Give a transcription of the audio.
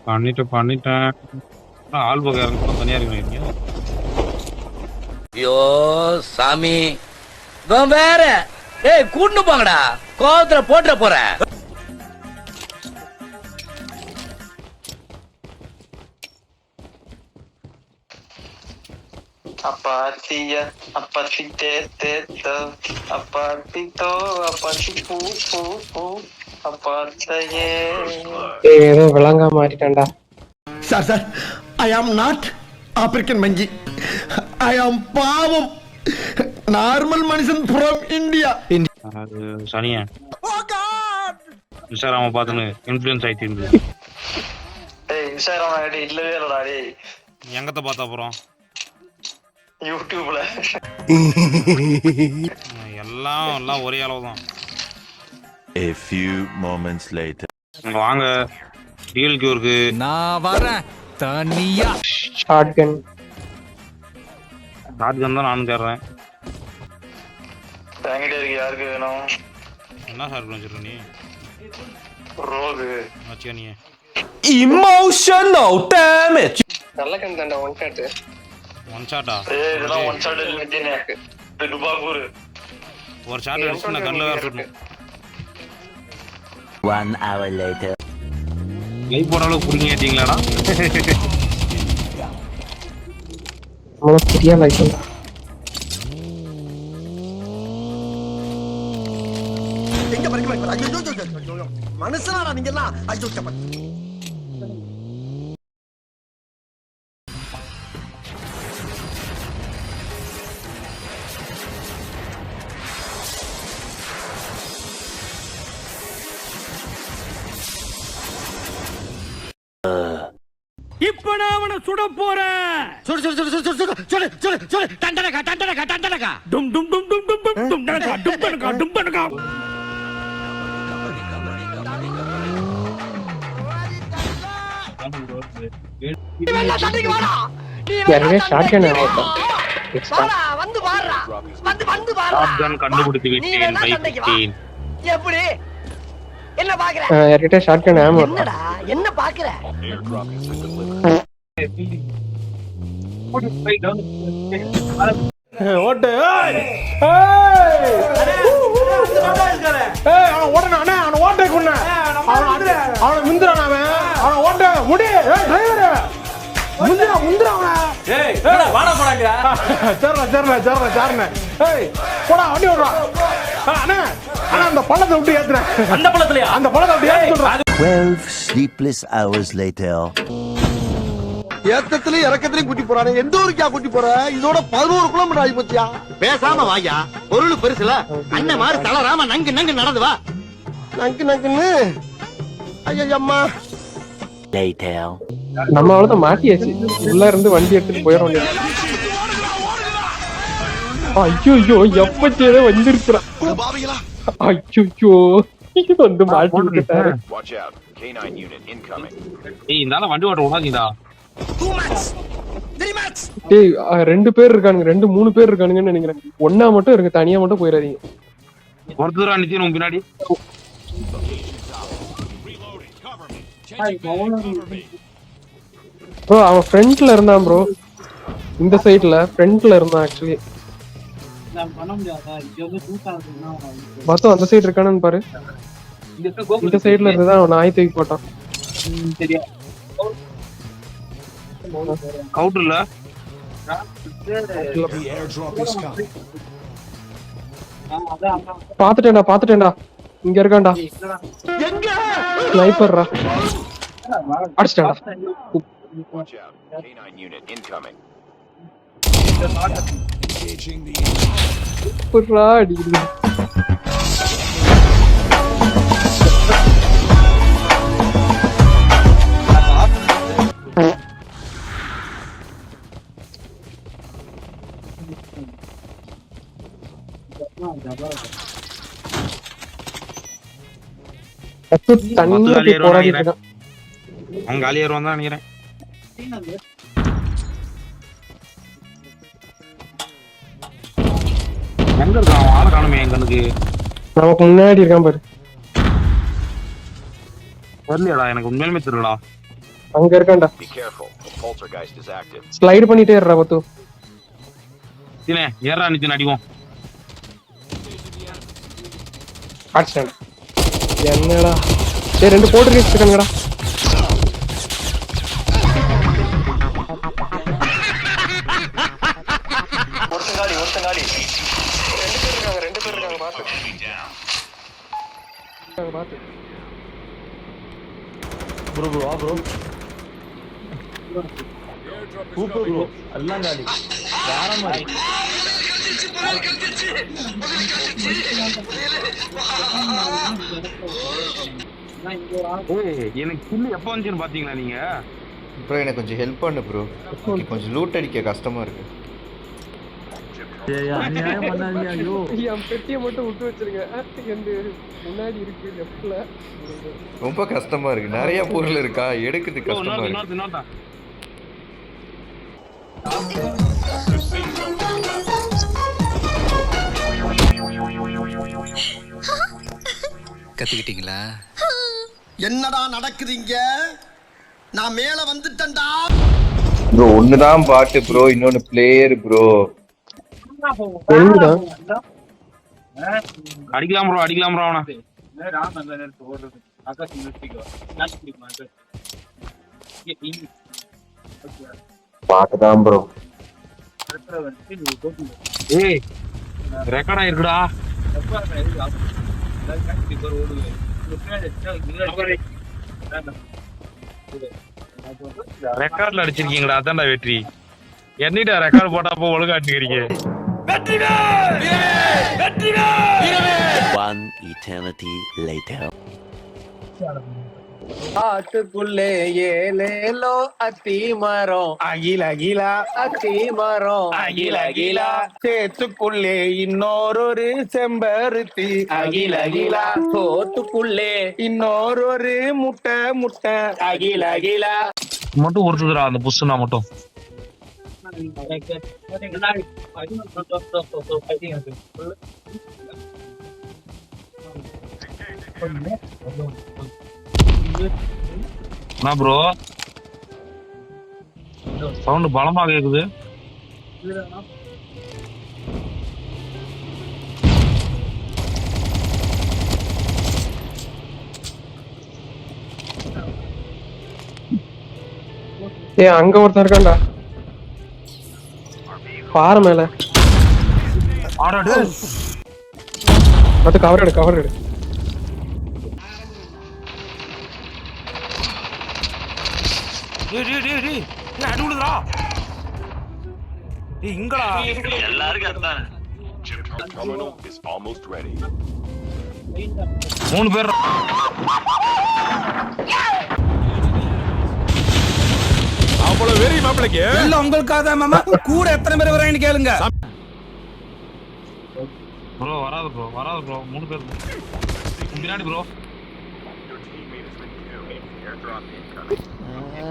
பண்ணிட்டேன். ஆள் போக இறங்க தனியா இருக்கீங்க. ஐயோ சாமி வேற கூட்டு போங்கடா கோவத்துல போட்டுற போற. Apatia, apatite, teta, apatito, apatipu, pu, pu, apataye. ஏதோ விளங்கா மாறிட்டேன்டா. Sir I am not African மங்கி. ஐ ஆம் பாவம் நார்மல் மனுஷன் ஃப்ரம் இந்தியா. அது சனியா இன்ஸ்டாகிராம பார்த்துன்னு இன்ஃப்ளூயன்ஸ் ஆயிட்டு இருந்தது. இன்ஸ்டாகிராம் ஐடி இல்லவே இல்லடா டேய். எங்கத்த பார்த்தா அப்புறம் யூடியூப்ல எல்லாம் ஒரே அளவு தான். A few moments later. வாங்க டிஎல் கியூருக்கு நான் வரேன் தனியா. ஷாட்கன் தான் நானும் தேடுறேன். என்கிட்ட இருக்கு. யாருக்கு வேணும்? என்ன ஷாட் வச்சிருக்க நீ? ரோகு வச்சியா நீ? Emotional damage. நல்ல கன் தான்டா. One shot. ஒன் ஷாட்டா? இதெல்லாம் ஒன் ஷாட் இல்லைன்னு டுபாகூர் ஒரு ஷாட் அடிச்சு நான் கண்ணில் வேற சுட்டணும். 1 hour later. லைவ் போற அளவுக்கு புடிங்க ஏட்டீங்களாடா? அவ்வளோ சரியா லைக் பண்ணா. எங்க பறிக்க ஐயோ மனுஷனாடா நீங்க எல்லாம். ஐயோ சப்ப இப்ப நான் அவனை சுட போறேன். சுடு சுடு சுடு சுடு சுடு சுடு சுடு சுடு டண்டனகா டண்டனகா டண்டனகா டும் டும் டும் டும் டும் டும் டும் டனகா டும் டனகா டும் டனகா. யாருமே ஷாட்கன் ஆகட்டும். எக்ஸ்ட்ரா வந்து பாடுறா வந்து பாடுறா. ஷாட்கன் கண்டுபிடித்து விட்டேன். பைக்கிட்டேன். எப்படி என்ன பாக்குற? யார்கிட்ட ஷாட்கன் ஆமா. என்னடா என்ன பாக்குற? ஓட்டு அவன் ஓட்டை கொண்ட அவனை முந்திரான். அவன் ஓட்ட முடி முந்திரா போடா வண்டி விடுறான். அந்த பள்ளத்தை விட்டு ஏத்துறேன். அந்த பள்ளத்தை விட்டு ஏத்து. 12 sleepless hours later. ஏத்தத்திலயும் இறக்கத்திலயும் கூட்டி போறானே. எந்த ஊருக்கா கூட்டி போற? இதோட 11 கிலோமீட்டர் ஆகி போச்சியா. பேசாம வாயா, பொருள் பெருசுல அண்ணன் மாதிரி தளராம நங்கு நங்கு நடந்து வா. நங்கு நங்குன்னு ஐயம்மா. Later. நம்ம அவ்வளவுதான் மாட்டியாச்சு. உள்ள இருந்து வண்டி எடுத்துட்டு போயிட வேண்டியது. ஐயோ எப்பச்சேதோ வந்துருக்குறான். ஐயோ வந்து மாட்டிட்டாரு. ஏய் இந்தால வண்டி ஓட்ட விடாதீங்கடா. டேய் 2 பேர் இருக்கானுங்க. 2-3 பேர் இருக்கானுங்கன்னு நினைக்கிறேன். ஒண்ணா மட்டும் இருக்கு. தனியா மட்டும் போயிடாதீங்க. ஒருத்தரா நிச்சயம் பின்னாடி. ப்ரோ அவன் ஃப்ரண்ட்ல இருந்தான் ப்ரோ. இந்த சைடுல ஃப்ரண்ட்ல இருந்தான் ஆக்சுவலி. மொத்தம் அந்த சைடு இருக்கானு பாரு. இந்த சைடுல இருந்துதான் அவன் நாய் தூக்கி போட்டான். கவுண்டர்ல பாத்துட்டேன்டா. இங்க இருக்கான்டா. ஸ்னைப்பர்ரா. அடிச்சிட்டான்டா. புர்ரா அடிக்குது. தண்ணி போராடிட்டு இருக்கான். அவங்க காலி ஏறுவான் தான் நினைக்கிறேன். எங்க இருக்கான் அவன்? ஆளை காணுமே என் கண்ணுக்கு. நமக்கு முன்னாடி இருக்கான் பாரு. வரலையாடா? எனக்கு உண்மையிலுமே தெரியலடா. அங்க இருக்கான்டா. ஸ்லைடு பண்ணிட்டே இருடா பத்து. நித்தினே ஏறா நித்தின் அடிவோம். அடிச்சான். என்னடா டேய் ரெண்டு போட்டு இருக்காங்கடா. ஒருத்தங்காடி ரெண்டு பேர் இருக்காங்க பாத்து. Bro bro bro super bro எல்லாம் காலி வேற மாதிரி. எனக்கு கில்லு எப்போ வந்துச்சுன்னு பாத்தீங்களா நீங்க? ப்ரோ எனக்கு கொஞ்சம் ஹெல்ப் பண்ணு ப்ரோ, கொஞ்சம் லூட் அடிக்க கஷ்டமா இருக்கு. அநியாயம் பண்ணாதீங்க. ஐயோ என் பெட்டியை மட்டும் விட்டு வச்சிருங்க. எந்த முன்னாடி இருக்கு லெஃப்ட்ல. ரொம்ப கஷ்டமா இருக்கு, நிறைய பொருள் இருக்கா, எடுக்கிறது கஷ்டமா இருக்கு. இன்னொருத்தா கத்துக்கிட்டீங்களா? என்னடா நடக்குதுங்க? நான் மேல வந்துட்டேன்டா ப்ரோ. ஒண்ணுதான் பாட்டு ப்ரோ, இன்னொன்னு பிளேயர் ப்ரோ. அடிக்கலாம் ப்ரோ அவனா. பாட்டுதான் ப்ரோ. ஏய் ரெக்கார்ட் ஆயிருக்குடா. ரெக்கார்ட்ல அடிச்சிருக்கீங்களா? அதான்டா வெற்றி. என்னடா ரெக்கார்ட் போட்டப்போ ஒழுங்கா அடிக்கிறீங்க. One eternity later. ஆட்டுக்குள்ளே ஏலேலோ அத்தி மரம் அகில அகிலா அத்தி மரம் அகில அகிலா சேத்துக்குள்ளே இன்னொரு செம்பருத்தி அகில அகிலா சோத்துக்குள்ளே இன்னொரு முட்டை முட்டை அகில அகிலா மட்டும் ஒருத்துதுடா அந்த புஷ்னா மட்டும். என்ன ப்ரோ சவுண்ட் பலமா கேக்குது? ஏய் அங்க ஒருத்தன் இருக்கான்டா பாறை மேல. அது கவர் எடு. அடிவுடுதா இங்கடா எல்லாருக்கும் 3 பேர். அவ்வளவு வெறி மாப்பிளைக்கு எல்லாம் உங்களுக்காக தான் மாமா. கூட எத்தனை பேர் வராங்கன்னு கேளுங்க. ப்ரோ வராது ப்ரோ 3 பேர் பின்னாடி ப்ரோ. ஆ